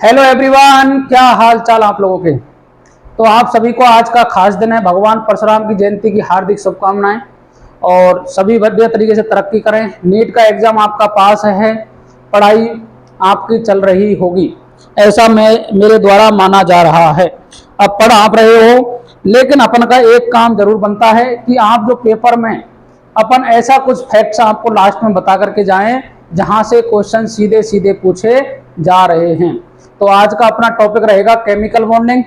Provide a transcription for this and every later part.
Hello everyone, क्या हाल चाल आप लोगों के। तो आप सभी को आज का खास दिन है। भगवान परशुराम की जयंती की हार्दिक शुभकामनाएं और सभी बढ़िया तरीके से तरक्की करें। नीट का एग्जाम आपका पास है, पढ़ाई आपकी चल रही होगी, ऐसा मेरे द्वारा माना जा रहा है। अब पढ़ आप रहे हो, लेकिन अपन का एक काम जरूर बनता है कि आप जो पेपर में अपन ऐसा कुछ फैक्ट्स आपको लास्ट में बता करके जाएं जहां से क्वेश्चन सीधे सीधे पूछे जा रहे हैं। तो आज का अपना टॉपिक रहेगा केमिकल बॉन्डिंग।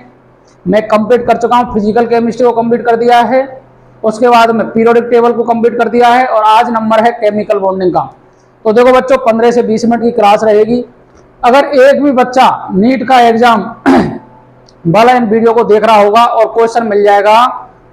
मैं कंप्लीट कर चुका हूं, फिजिकल केमिस्ट्री को कंप्लीट कर दिया है, उसके बाद में पीरियोडिक टेबल को कंप्लीट कर दिया है और आज नंबर है केमिकल बॉन्डिंग का। तो देखो बच्चों, 15 से 20 मिनट की क्लास रहेगी। अगर एक भी बच्चा नीट का एग्जाम वाला इन वीडियो को देख रहा होगा और क्वेश्चन मिल जाएगा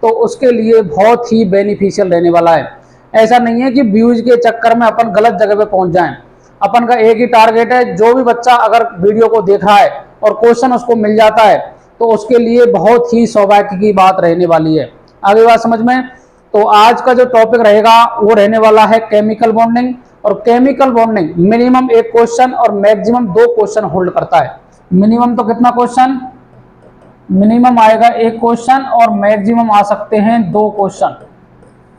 तो उसके लिए बहुत ही बेनिफिशियल रहने वाला है। ऐसा नहीं है कि व्यूज के चक्कर में अपन गलत जगह पे पहुंच जाएं। अपन का एक ही टारगेट है, जो भी बच्चा अगर वीडियो को देख रहा है और क्वेश्चन उसको मिल जाता है तो उसके लिए बहुत ही सौभाग्य की बात रहने वाली है। आगे बात समझ में। तो आज का जो टॉपिक रहेगा वो रहने वाला है केमिकल बॉन्डिंग। और केमिकल बॉन्डिंग मिनिमम एक क्वेश्चन और मैक्सिमम 2 क्वेश्चन होल्ड करता है। मिनिमम तो कितना क्वेश्चन, मिनिमम आएगा एक क्वेश्चन और मैक्सिमम आ सकते हैं 2 क्वेश्चन।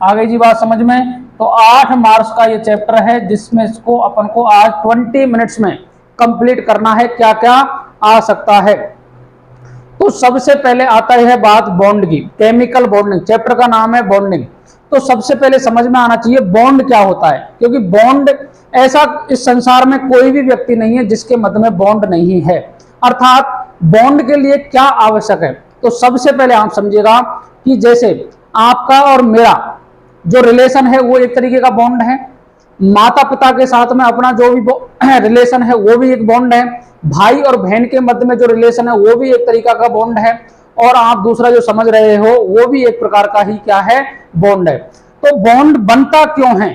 आगे जी बात समझ में। तो 8 मार्क्स का ये चैप्टर है जिसमें इसको अपन को आज 20 मिनट्स में कंप्लीट करना है। क्या क्या आ सकता है। तो सबसे पहले आता है बात बॉन्ड की। केमिकल बॉन्डिंग चैप्टर का नाम है बॉन्डिंग। तो सबसे पहले समझ में आना चाहिए बॉन्ड क्या होता है, क्योंकि बॉन्ड ऐसा इस संसार में कोई भी व्यक्ति नहीं है जिसके मध्य में बॉन्ड नहीं है। अर्थात बॉन्ड के लिए क्या आवश्यक है। तो सबसे पहले आप समझिएगा कि जैसे आपका और मेरा जो रिलेशन है वो एक तरीके का बॉन्ड है। माता पिता के साथ में अपना जो भी रिलेशन है वो भी एक बॉन्ड है। भाई और बहन के मध्य में जो रिलेशन है वो भी एक तरीका का बॉन्ड है। और आप दूसरा जो समझ रहे हो वो भी एक प्रकार का ही क्या है, बॉन्ड है। तो बॉन्ड बनता क्यों है,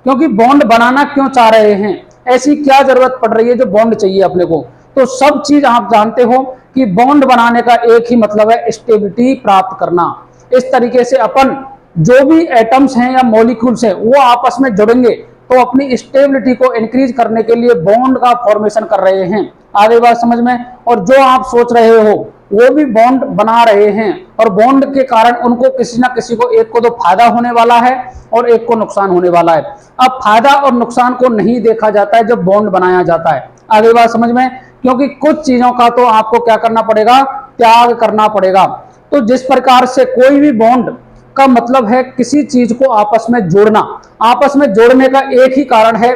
क्योंकि बॉन्ड बनाना क्यों चाह रहे हैं, ऐसी क्या जरूरत पड़ रही है जो बॉन्ड चाहिए अपने को। तो सब चीज आप जानते हो कि बॉन्ड बनाने का एक ही मतलब है, स्टेबिलिटी प्राप्त करना। इस तरीके से अपन जो भी एटम्स हैं या मॉलिक्यूल्स हैं वो आपस में जुड़ेंगे तो अपनी स्टेबिलिटी को इंक्रीज करने के लिए बॉन्ड का फॉर्मेशन कर रहे हैं। आगे बात समझ में। और जो आप सोच रहे हो वो भी बॉन्ड बना रहे हैं और बॉन्ड के कारण उनको किसी ना किसी को, एक को तो फायदा होने वाला है और एक को नुकसान होने वाला है। अब फायदा और नुकसान को नहीं देखा जाता है जब बॉन्ड बनाया जाता है। आगे बात समझ में। क्योंकि कुछ चीजों का तो आपको क्या करना पड़ेगा, त्याग करना पड़ेगा। तो जिस प्रकार से कोई भी बॉन्ड का मतलब है किसी चीज को आपस में जोड़ना। आपस में जोड़ने का एक ही कारण है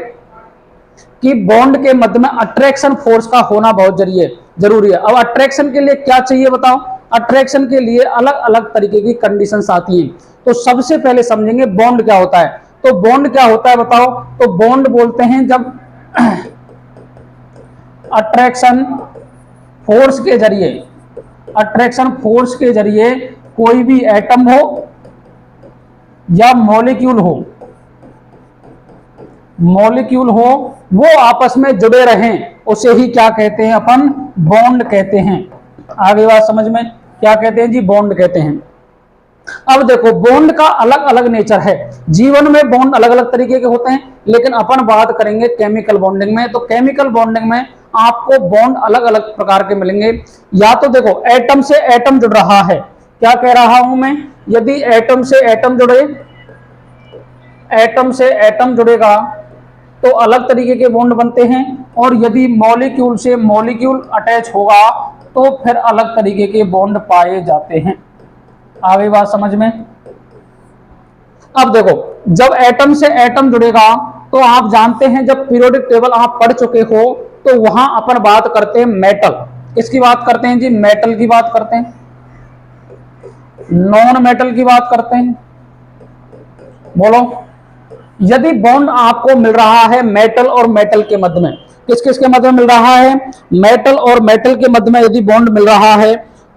कि बॉन्ड के मध्य में अट्रैक्शन फोर्स का होना बहुत जरूरी है। अब अट्रैक्शन के लिए क्या चाहिए बताओ। अट्रैक्शन के लिए अलग अलग तरीके की कंडीशंस आती हैं। तो सबसे पहले समझेंगे बॉन्ड क्या होता है। तो बॉन्ड क्या होता है बताओ। तो बॉन्ड बोलते हैं जब अट्रैक्शन फोर्स के जरिए, अट्रैक्शन फोर्स के जरिए कोई भी एटम हो या मॉलिक्यूल हो वो आपस में जुड़े रहें, उसे ही क्या कहते हैं अपन, बॉन्ड कहते हैं। आगे बात समझ में। क्या कहते हैं जी, बॉन्ड कहते हैं। अब देखो बॉन्ड का अलग अलग नेचर है। जीवन में बॉन्ड अलग अलग तरीके के होते हैं, लेकिन अपन बात करेंगे केमिकल बॉन्डिंग में। तो केमिकल बॉन्डिंग में आपको बॉन्ड अलग अलग प्रकार के मिलेंगे। या तो देखो एटम से एटम जुड़ रहा है। क्या कह रहा हूं मैं, यदि एटम से एटम जुड़े, एटम से एटम जुड़ेगा तो अलग तरीके के बॉन्ड बनते हैं। और यदि मॉलिक्यूल से मॉलिक्यूल अटैच होगा तो फिर अलग तरीके के बॉन्ड पाए जाते हैं। आगे बात समझ में। अब देखो जब एटम से एटम जुड़ेगा तो आप जानते हैं, जब पीरियोडिक टेबल आप पढ़ चुके हो तो वहां अपन बात करते हैं मेटल। इसकी बात करते हैं जी, मेटल की बात करते हैं, नॉन मेटल की बात करते हैं। बोलो, यदि बॉन्ड आपको मिल रहा है मेटल और मेटल के मध्य में, किस किस के मध्य में मिल रहा है, मेटल और मेटल के मध्य में यदि बॉन्ड मिल रहा है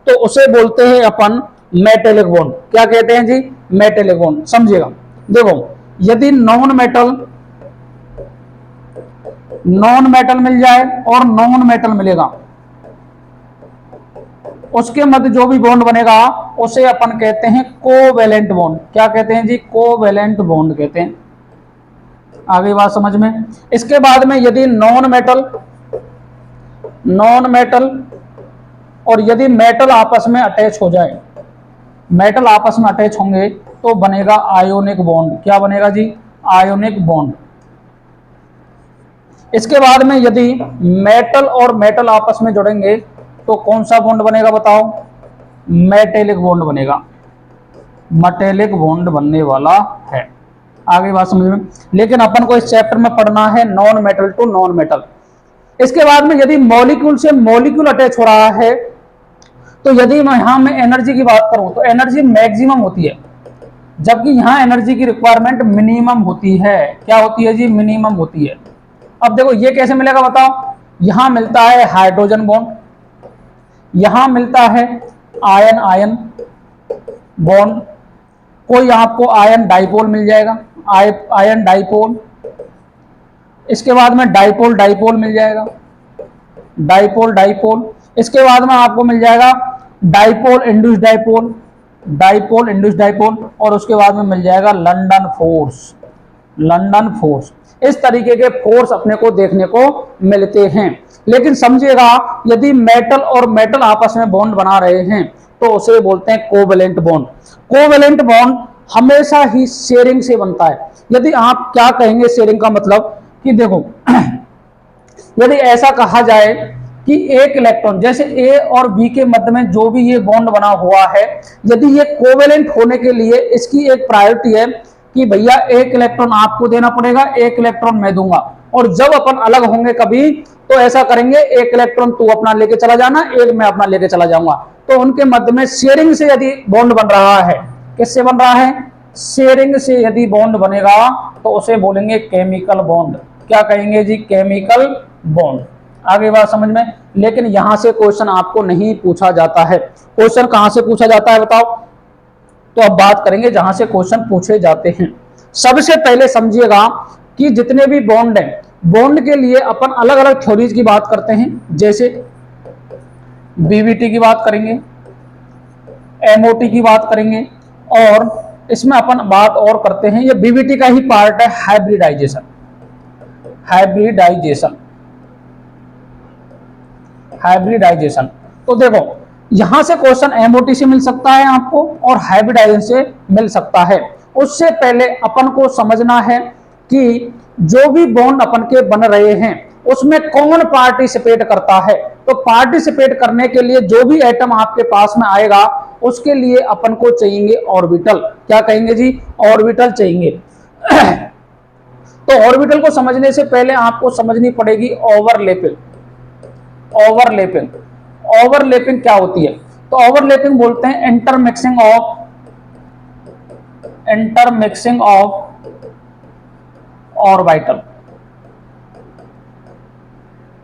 तो उसे बोलते हैं अपन मेटेलिक बॉन्ड। क्या कहते हैं जी, मेटेलिक बॉन्ड। समझिएगा, देखो यदि नॉन मेटल मिल जाए और नॉन मेटल मिलेगा, उसके मध्य जो भी बॉन्ड बनेगा उसे अपन कहते हैं कोवेलेंट बॉन्ड। क्या कहते हैं जी, कोवेलेंट बॉन्ड कहते हैं। आगे बात समझ में। इसके बाद में यदि नॉन नॉन मेटल, और यदि मेटल आपस में अटैच हो जाए, मेटल आपस में अटैच होंगे तो बनेगा आयोनिक बॉन्ड। क्या बनेगा जी? Ionic bond. इसके बाद में यदि मेटल और मेटल आपस में जुड़ेंगे तो कौन सा बॉन्ड बनेगा बताओ? मेटेलिक बॉन्ड बनेगा, मेटेलिक बॉन्ड बनने वाला है। आगे बात समझ में। लेकिन अपन को इस चैप्टर में पढ़ना है non metal to non metal. इसके बाद में यदि मॉलिक्यूल से मॉलिक्यूल अटैच हो रहा है तो यदि मैं यहां में एनर्जी की बात करूं तो एनर्जी मैक्सिमम होती है, जबकि यहां एनर्जी की रिक्वायरमेंट मिनिमम होती है। क्या होती है जी? मिनिमम होती है। अब देखो ये कैसे मिलेगा बताओ? यहां मिलता है हाइड्रोजन बॉन्ड, यहां मिलता है आयन आयन बॉन्ड, कोई आपको आयन डाइपोल मिल जाएगा, आयन डाइपोल। इसके बाद में डाइपोल डाइपोल मिल जाएगा, डाइपोल डाइपोल। इसके बाद में आपको मिल जाएगा dipole induce dipole, dipole induce dipole, और उसके बाद में मिल जाएगा लंदन फोर्स, लंदन फोर्स। इस तरीके के फोर्स अपने को देखने को मिलते हैं। लेकिन समझिएगा यदि मेटल और मेटल आपस में बॉन्ड बना रहे हैं तो उसे बोलते हैं कोवेलेंट बॉन्ड। कोवेलेंट बॉन्ड हमेशा ही शेयरिंग से बनता है। यदि आप क्या कहेंगे शेयरिंग का मतलब कि देखो यदि ऐसा कहा जाए कि एक इलेक्ट्रॉन जैसे ए और बी के मध्य में जो भी ये बॉन्ड बना हुआ है, यदि ये कोवेलेंट होने के लिए इसकी एक प्रायोरिटी है कि भैया एक इलेक्ट्रॉन आपको देना पड़ेगा, एक इलेक्ट्रॉन मैं दूंगा, और जब अपन अलग होंगे कभी तो ऐसा करेंगे एक इलेक्ट्रॉन तू अपना लेके चला जाना, एक मैं अपना लेके चला जाऊंगा। तो उनके मध्य में शेयरिंग से यदि बॉन्ड बन रहा है, किससे बन रहा है? शेयरिंग से यदि बॉन्ड बनेगा तो उसे बोलेंगे केमिकल बॉन्ड। क्या कहेंगे जी? Chemical bond. आगे बात समझ में। लेकिन यहां से क्वेश्चन आपको नहीं पूछा जाता है। क्वेश्चन कहां से पूछा जाता है बताओ? तो अब बात करेंगे जहां से क्वेश्चन पूछे जाते हैं। सबसे पहले समझिएगा कि जितने भी बॉन्ड हैं, बॉन्ड के लिए अपन अलग अलग थ्योरीज की बात करते हैं। जैसे बीवीटी की बात करेंगे, एमओटी की बात करेंगे, और इसमें अपन बात और करते हैं, ये बीवीटी का ही पार्ट है, हाइब्रिडाइजेशन। Hybridisation, hybridisation. तो देखो यहां से क्वेश्चन एमओटी से मिल सकता है आपको और हाइब्रिडाइजेशन से मिल सकता है। उससे पहले अपन को समझना है कि जो भी बॉन्ड अपन के बन रहे हैं उसमें कौन पार्टिसिपेट करता है। तो पार्टिसिपेट करने के लिए जो भी एटम आपके पास में आएगा उसके लिए अपन को चाहिए ऑर्बिटल। क्या कहेंगे जी? ऑर्बिटल चाहिए। तो ऑर्बिटल को समझने से पहले आपको समझनी पड़ेगी ओवरलैपिंग। ओवरलैपिंग, ओवरलैपिंग क्या होती है? तो ओवरलैपिंग बोलते हैं इंटरमिक्सिंग ऑफ ऑर्बिटल।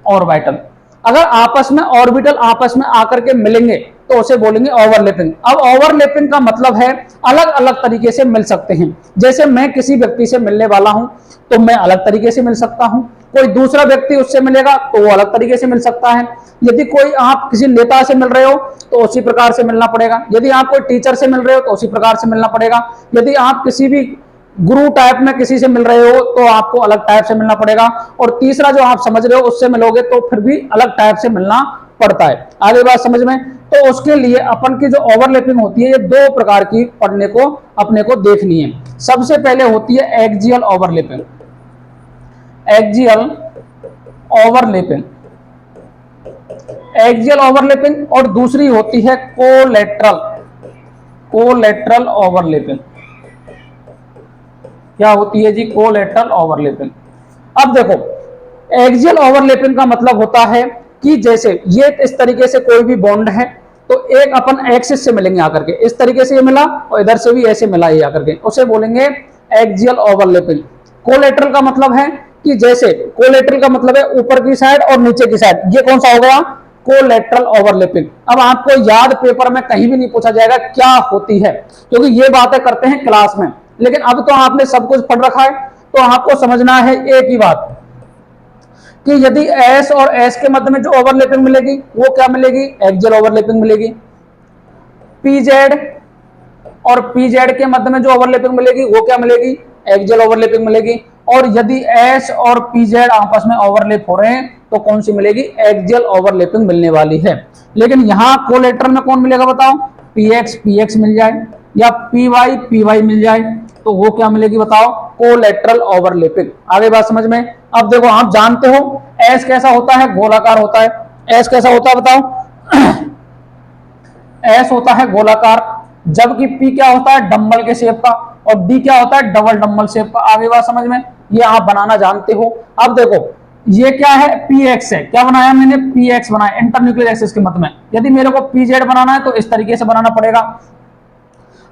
ऑर्बिटल अगर आपस में ऑर्बिटल आपस में आकर के मिलेंगे तो उसे बोलेंगे ओवरलैपिंग। अब ओवरलैपिंग का मतलब है अलग अलग तरीके से मिल सकते हैं। जैसे मैं किसी व्यक्ति से मिलने वाला हूं तो मैं अलग तरीके से मिल सकता हूं, कोई दूसरा व्यक्ति उससे मिलेगा तो वो अलग तरीके से मिल सकता है। यदि कोई आप किसी नेता से मिल रहे हो तो उसी प्रकार से मिलना पड़ेगा, यदि आप कोई टीचर से मिल रहे हो तो उसी प्रकार से मिलना पड़ेगा, यदि आप किसी भी गुरु टाइप में किसी से मिल रहे हो तो आपको अलग टाइप से मिलना पड़ेगा, और तीसरा जो आप समझ रहे हो उससे मिलोगे तो फिर भी अलग टाइप से मिलना पड़ता है। आगे बात समझ में। तो उसके लिए अपन की जो ओवरलैपिंग होती है ये दो प्रकार की पढ़ने को अपने को देखनी है। सबसे पहले होती है axial overlapping, axial overlapping, axial overlapping, और दूसरी होती है कोलेटरल, कोलेटरल ओवरलैपिंग। क्या होती है जी? Collateral overlapping. अब देखो एक्सियल ओवरलैपिंग का मतलब होता है कि जैसे ये इस तरीके से कोई भी बॉन्ड है तो एक अपन एक्सिस से मिलेंगे आकर के, इस तरीके से ये मिला और इधर से भी ऐसे मिला ये आकर के, उसे बोलेंगे एक्सियल ओवरलैपिंग। कोलेटरल का मतलब है कि जैसे कोलेटरल का मतलब है ऊपर की साइड और नीचे की साइड, ये कौन सा हो गया? Collateral overlapping. अब आपको याद पेपर में कहीं भी नहीं पूछा जाएगा क्या होती है, क्योंकि ये बातें करते हैं क्लास में, लेकिन अब तो आपने सब कुछ पढ़ रखा है तो आपको समझना है एक ही बात कि यदि S और S के मध्य में जो ओवरलैपिंग मिलेगी वो क्या मिलेगी? एक्सियल ओवरलैपिंग मिलेगी। PZ और PZ के मध्य में जो ओवरलैपिंग मिलेगी वो क्या मिलेगी? एक्सियल ओवरलैपिंग मिलेगी। और यदि एस और पीजेड आपस में ओवरलैप हो रहे हैं तो कौन सी मिलेगी, एक्सियल ओवरलैपिंग मिलने वाली है। लेकिन यहां कोलेटरल में कौन मिलेगा बताओ, पीएक्स पीएक्स मिल जाए या पीवाई पीवाई मिल जाए, तो वो क्या मिलेगी बताओ, कोलेटरल ओवरलैपिंग। आगे बात समझ में। अब देखो आप जानते हो एस कैसा होता है, गोलाकार होता है। एस कैसा होता है बताओ, एस होता है गोलाकार, जबकि पी क्या होता है, डंबल के शेप का, और डी क्या होता है, डबल डंबल शेप का। आगे बात समझ में, ये आप बनाना जानते हो। अब देखो ये क्या है, पी एक्स है, क्या बनाया मैंने, पी एक्स बनाया इंटरन्यूक्लियर एक्सिस के मत में। यदि मेरे को पी जेड बनाना है तो इस तरीके से बनाना पड़ेगा।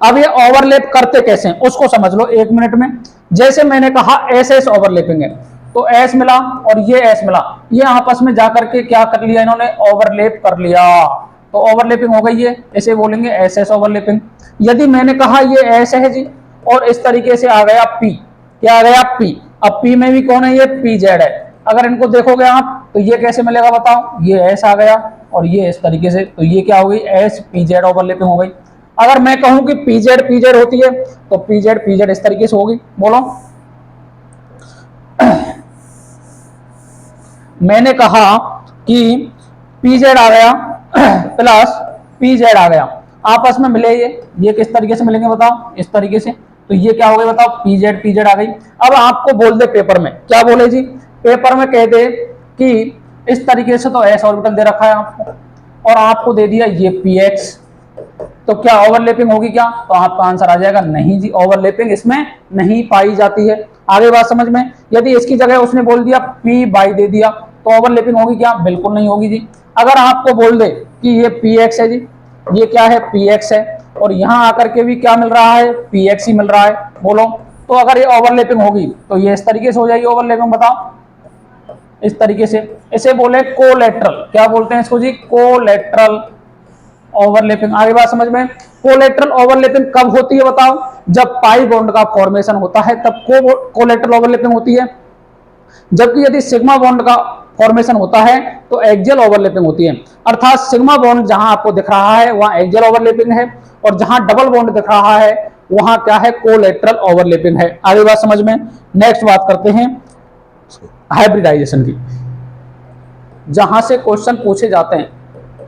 अब ये ओवरलैप करते कैसे हैं उसको समझ लो एक मिनट में। जैसे मैंने कहा एस एस ओवरलैपिंग है, तो एस मिला और ये एस मिला, ये आपस में जाकर के क्या कर लिया इन्होंने, ओवरलैप कर लिया, तो ओवरलैपिंग हो गई है, ऐसे बोलेंगे एस एस ओवरलैपिंग। यदि मैंने कहा ये एस है जी और इस तरीके से आ गया पी, क्या आ गया पी, अब पी में भी कौन है, ये पी जेड है। अगर इनको देखोगे आप तो ये कैसे मिलेगा बताओ, ये एस आ गया और ये इस तरीके से, तो ये क्या हो गई, एस पी जेड ओवरलैपिंग हो गई। अगर मैं कहूं कि पीजेड होती है तो पीजेड इस तरीके से होगी, बोलो। मैंने कहा कि पीजेड आ गया प्लस पीजेड आ गया, आपस में मिले ये किस तरीके से मिलेंगे बताओ, इस तरीके से, तो ये क्या हो गया बताओ, पीजेड आ गई। अब आपको बोल दे पेपर में, क्या बोले जी, पेपर में कह दे कि इस तरीके से तो एस ऑर्बिटल दे रखा है आपको, और आपको दे दिया ये पी एक्स, तो क्या ओवरलैपिंग होगी क्या, तो आपका आंसर आ जाएगा नहीं जी, ओवरलैपिंग इसमें नहीं पाई जाती है। आगे बात समझ में। यदि इसकी जगह उसने बोल दिया पी बाई दे दिया तो ओवरलैपिंग होगी क्या, बिल्कुल नहीं होगी जी। अगर आपको बोल दे कि ये पी एक्स है जी, ये क्या है, पी एक्स है, और यहां आकर के भी क्या मिल रहा है, पी एक्स ही मिल रहा है, बोलो, तो अगर ये ओवरलैपिंग होगी तो ये इस तरीके से हो जाएगी ओवरलैपिंग, बताओ इस तरीके से। इसे बोले कोलेटरल, क्या बोलते हैं इसको जी, कोलेटरल ओवरलैपिंग। आगे बात समझ में। कोलेटरल ओवरलैपिंग कब होती है बताओ, जब पाई बॉन्ड का फॉर्मेशन होता है तब कोलेटरल ओवरलैपिंग होती है, जबकि यदि सिग्मा बॉन्ड का फॉर्मेशन होता है तो एक्सियल ओवरलैपिंग होती है। अर्थात सिग्मा बॉन्ड जहां आपको दिख रहा है वहां एक्सियल ओवरलैपिंग है, और जहां डबल बॉन्ड दिख रहा है वहां क्या है, कोलेटरल ओवरलैपिंग है। आगे बात समझ में। नेक्स्ट बात करते हैं हाइब्रिडाइजेशन की, जहां से क्वेश्चन पूछे जाते हैं।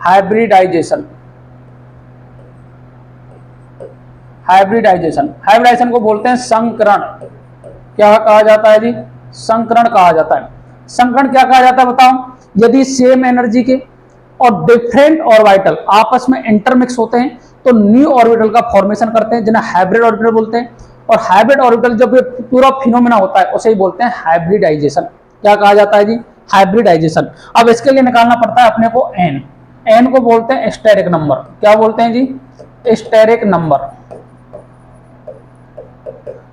हाइब्रिडाइजेशन, हाइब्रिडाइजेशन को बोलते हैं संकरण। क्या कहा जाता है जी, संकरण कहा जाता है। संकरण क्या कहा जाता है बताओ, यदि सेम एनर्जी के और डिफरेंट ऑर्बिटल आपस में इंटरमिक्स होते हैं तो न्यू ऑर्बिटल का फॉर्मेशन करते हैं, जिन्हें हाइब्रिड ऑर्बिटल बोलते हैं। और हाइब्रिड ऑर्बिटल जब पूरा फिनोमेना होता है उसे ही बोलते हैं हाइब्रिडाइजेशन। क्या कहा जाता है जी, हाइब्रिडाइजेशन। अब इसके लिए निकालना पड़ता है अपने को एन, एन को बोलते हैं स्टेरिक नंबर। क्या बोलते हैं जी, स्टेरिक नंबर।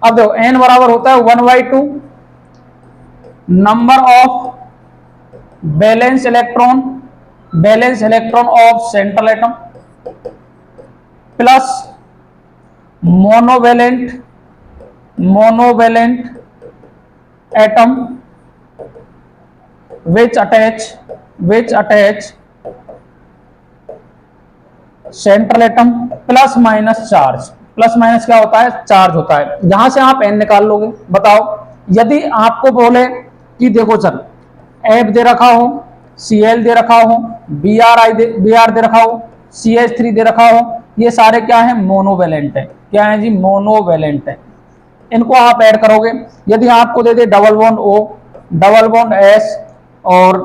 अब देखो एन बराबर होता है 1/2 number of balance electron of central atom plus monovalent atom which attach central atom plus minus charge. Plus minus क्या होता है, चार्ज होता है। यहां से आप एन निकाल लोगे। बताओ यदि आपको बोले कि देखो सर एफ दे रखा हो, Cl दे रखा हो, Br दे रखा हो, CH3 दे रखा हो, ये सारे क्या है, मोनोवेलेंट है। क्या है जी, मोनोवेलेंट है। इनको आप ऐड करोगे। यदि आपको दे दे double bond O, double bond S, और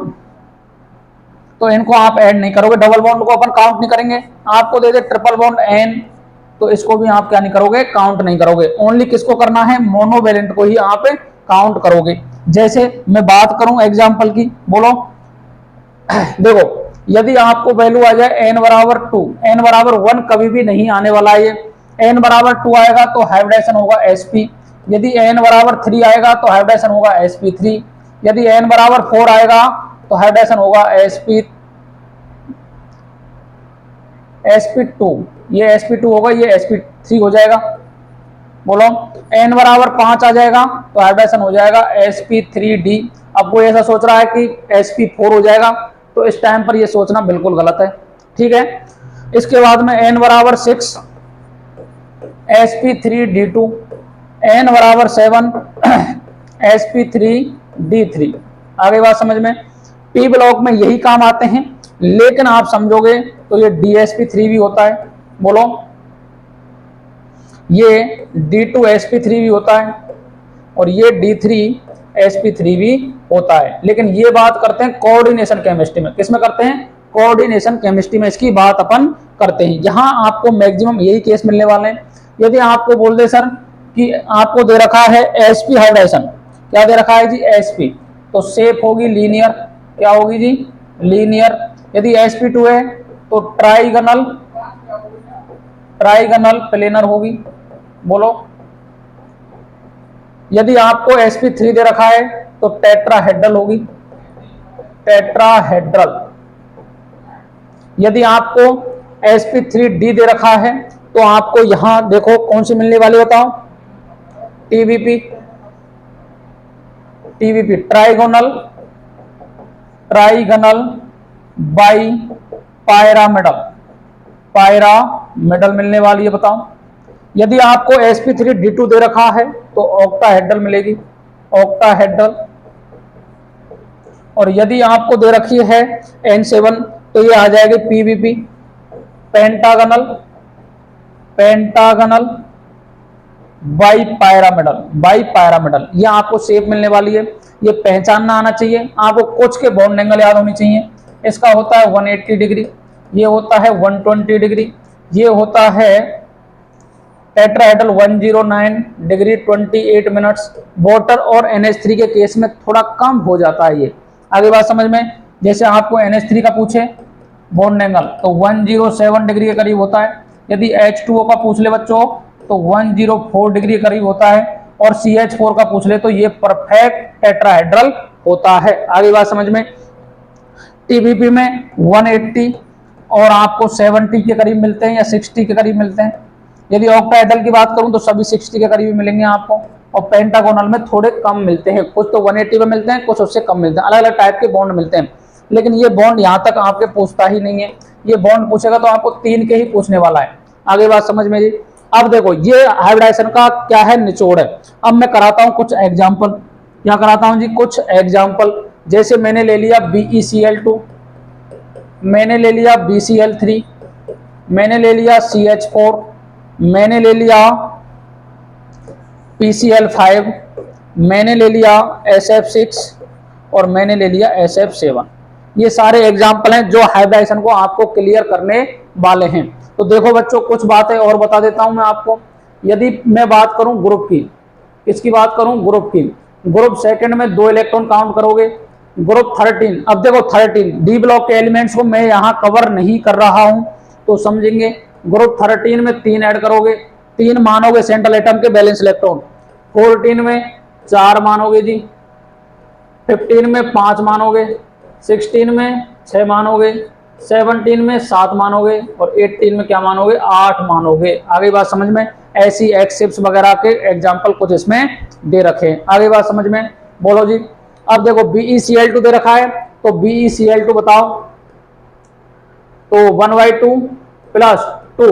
तो इनको आप ऐड नहीं करोगे, डबल बॉन्ड को अपन काउंट नहीं करेंगे। आपको दे दे ट्रिपल बॉन्ड N, तो इसको भी आप क्या नहीं करोगे, काउंट नहीं करोगे। ओनली किसको करना है, मोनोवेलेंट को ही आप काउंट करोगे। जैसे मैं बात करूं एग्जांपल की, बोलो देखो यदि आपको वैल्यू आ जाए n बराबर 2, n बराबर 1 कभी भी नहीं आने वाला है, ये n बराबर 2 आएगा तो हाइब्रिडाइजेशन होगा sp। यदि n बराबर 3 आएगा तो हाइब्रिडाइजेशन होगा sp3। यदि n बराबर 4 आएगा तो हाइब्रिडाइजेशन होगा sp2। ये sp2 होगा, ये sp3 हो जाएगा। बोलो n बराबर 5 आ जाएगा तो हाइब्रिडाइजेशन हो जाएगा sp3d। अब कोई ऐसा सोच रहा है कि sp4 हो जाएगा, तो इस टाइम पर ये सोचना बिल्कुल गलत है, ठीक है। इसके बाद में n बराबर 6 sp3d2, N बराबर 7 sp3d3। आगे बात समझ में। पी ब्लॉक में यही काम आते हैं, लेकिन आप समझोगे तो ये dsp3 भी होता है, बोलो, ये d2sp3 भी होता है और ये d3sp3 भी होता है। लेकिन ये बात करते हैं कोऑर्डिनेशन केमिस्ट्री में। किस में करते हैं? कोऑर्डिनेशन केमिस्ट्री में इसकी बात अपन करते हैं। यहां आपको मैक्सिमम यही केस मिलने वाले हैं। यदि आपको बोल दे सर कि आपको दे रखा है sp हाइब्रिडेशन, क्या दे रखा है जी? sp, तो शेप होगी लीनियर, क्या होगी जी? लीनियर। यदि sp2 है तो ट्राइगोनल प्लेनर होगी, बोलो। यदि आपको sp3 दे रखा है तो टेट्राहेड्रल होगी, टेट्राहेड्रल। यदि आपको sp3d दे रखा है तो आपको यहां देखो कौन सी मिलने वाली, बताओ? TBP, ट्राइगोनल बाई पायरामिडल मिलने वाली है, बताओ। यदि आपको sp3d2 दे रखा है तो ऑक्टाहेड्रल मिलेगी, ऑक्टाहेड्रल। और यदि आपको दे रखी है n7 तो ये आ जाएगी pvp, पेंटागनल बाई पायरामिडल। ये आपको शेप मिलने वाली है। ये पहचानना आना चाहिए आपको। कुछ के बॉन्ड एंगल याद होनी चाहिए। इसका होता है 180 डिग्री, ये होता है 120 डिग्री, ये होता है टेट्राहेड्रल 109 डिग्री 28 मिनट्स। वाटर और NH3 के केस में थोड़ा कम हो जाता है ये। आगे बात समझ में। जैसे आपको NH3 का पूछे बॉन्ड एंगल तो 107 डिग्री के करीब होता है। यदि H2O का पूछ ले बच्चों तो 104 डिग्री के करीब होता है। और CH4 का पूछ ले तो ये परफेक्ट टेट्राहेड्रल होता है। आगे बात समझ में। TBP में 180 और आपको 70 के करीब मिलते हैं या 60 के करीब मिलते हैं। यदि ऑक्टाहेड्रल की बात करूं तो सभी 60 के करीब मिलेंगे आपको। और पेंटागोनल में थोड़े कम मिलते हैं, कुछ तो 180 में मिलते हैं, कुछ उससे कम मिलते हैं। अलग अलग टाइप के बॉन्ड मिलते हैं। लेकिन ये बॉन्ड यहाँ तक आपके पूछता ही नहीं है। ये बॉन्ड पूछेगा तो आपको 3 के ही पूछने वाला है। आगे बात समझ में जी। अब देखो ये हाइब्रिडाइजेशन का क्या है, निचोड़ है। अब मैं कराता हूँ कुछ एग्जाम्पल। क्या कराता हूँ जी? कुछ एग्जाम्पल। जैसे मैंने ले लिया BeCl2, मैंने ले लिया BCl3, मैंने ले लिया CH4, मैंने ले लिया PCl5, मैंने ले लिया SF6 और मैंने ले लिया SF7। ये सारे एग्जाम्पल हैं जो हाइब्रिडाइजेशन को आपको क्लियर करने वाले हैं। तो देखो बच्चों कुछ बातें और बता देता हूं मैं आपको। यदि मैं बात करूं ग्रुप की, किसकी बात करूं? ग्रुप की। ग्रुप सेकंड में 2 इलेक्ट्रॉन काउंट करोगे। ग्रुप 13, अब देखो 13 डी ब्लॉक के एलिमेंट्स को मैं यहां कवर नहीं कर रहा हूं तो समझेंगे। ग्रुप 13 में 3 ऐड करोगे, 3 मानोगे सेंट्रल एटम के बैलेंस इलेक्ट्रॉन। 14 में 4 मानोगे जी, 15 में 5 मानोगे, 16 में 6 मानोगे, 17 में 7 मानोगे और 18 में क्या मानोगे? 8 मानोगे। आगे बात समझ में। ऐसी एक्सिप्स वगैरह के एग्जाम्पल कुछ इसमें दे रखे हैं। आगे बात समझ में, बोलो जी। अब देखो BeCl2 दे रखा है तो BeCl2 बताओ तो 1/2 प्लस 2,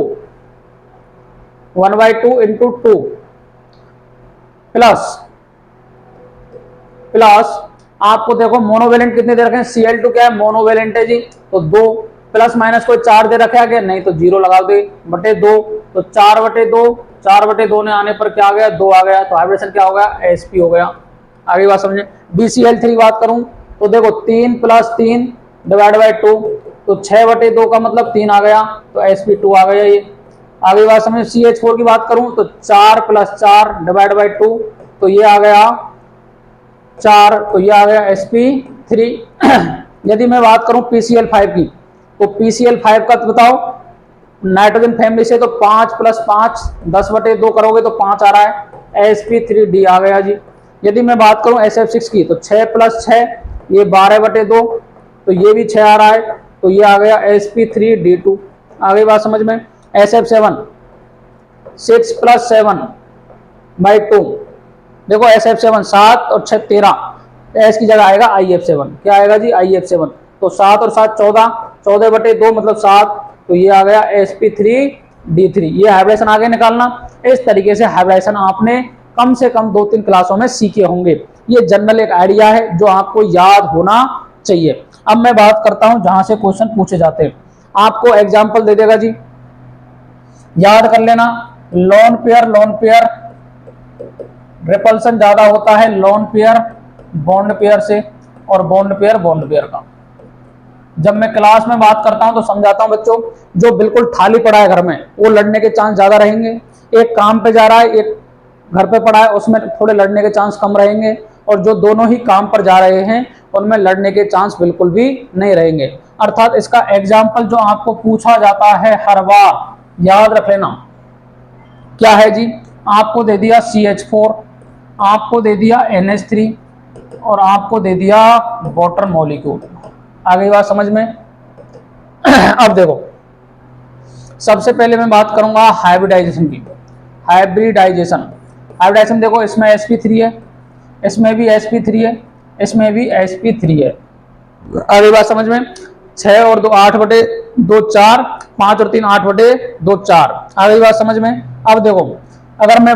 1/2 इंटू 2 प्लस आपको देखो मोनोवेलेंट कितने दे रखे हैं? Cl2 क्या है? मोनोवेलेंट है जी, तो 2 प्लस माइनस कोई 4 दे रखा है नहीं तो 0 लगा दे बटे 2, तो 4/2, 4/2 ने आने पर क्या आ गया? 2 आ गया। तो हाइब्रिडेशन क्या हो गया? sp हो गया। आगे बात समझे। BCl3 बात करूं तो देखो 3 प्लस 3 डिवाइड बाई 2 तो 6/2 का मतलब 3 आ गया, तो sp2 आ गया ये। आगे बात समझे। CH4 की बात करूं तो 4 प्लस 4 डिवाइड बाई 2 तो ये आ गया 4, तो ये आ गया sp3। यदि मैं बात करूं PCl5 की तो PCl5 का तो बताओ नाइट्रोजन फैमिली से तो 5 प्लस 5 10/2 करोगे तो 5 आ रहा है, sp3d आ गया जी। यदि मैं बात करूं SF6 की तो 6 प्लस 6 ये 12/2 तो ये भी 6 आ रहा है, तो ये आ गया sp3d2। आगे बात समझ में। SF7 6 प्लस 7/2 देखो SF7 7 और 6 13, S की जगह आएगा IF7। क्या आएगा जी? IF7। तो 7 और 7 14, 14/2 मतलब 7, तो ये आ गया sp3d3। ये हाइब्रिडेशन आगे निकालना। इस तरीके से हाइब्रिडेशन आपने कम से कम 2-3 क्लासों में सीखे होंगे। ये जनरल एक आइडिया है जो आपको याद होना चाहिए। अब मैं बात करता हूं जहां से क्वेश्चन पूछे जाते हैं। आपको एग्जाम्पल दे देगा जी, याद कर लेना। लोन पेयर रिपल्सन ज्यादा होता है लोन पेयर बॉन्ड पेयर से, और बॉन्ड पेयर का। जब मैं क्लास में बात करता हूं तो समझाता हूं बच्चों, जो बिल्कुल खाली पड़ा है घर में वो लड़ने के चांस ज्यादा रहेंगे। एक काम पे जा रहा है, एक घर पे पड़ा है, उसमें थोड़े लड़ने के चांस कम रहेंगे। और जो दोनों ही काम पर जा रहे हैं उनमें लड़ने के चांस बिल्कुल भी नहीं रहेंगे। अर्थात इसका एग्जाम्पल जो आपको पूछा जाता है हर बार, याद रख लेना, क्या है जी? आपको दे दिया CH4, आपको दे दिया NH3 और आपको दे दिया वाटर मॉलिक्यूल। आ गई बात समझ में? अब देखो, सबसे पहले मैं बात करूंगा हाइब्रिडाइजेशन की। हाइब्रिडाइजेशन देखो, इसमें sp3 है, इसमें भी sp3 है, इसमें भी sp3 है। आ गई बात समझ में? 6 और 2 8/2 4, 5 और 3 8/2 4। आ गई बात समझ में? अब देखो, अगर मैं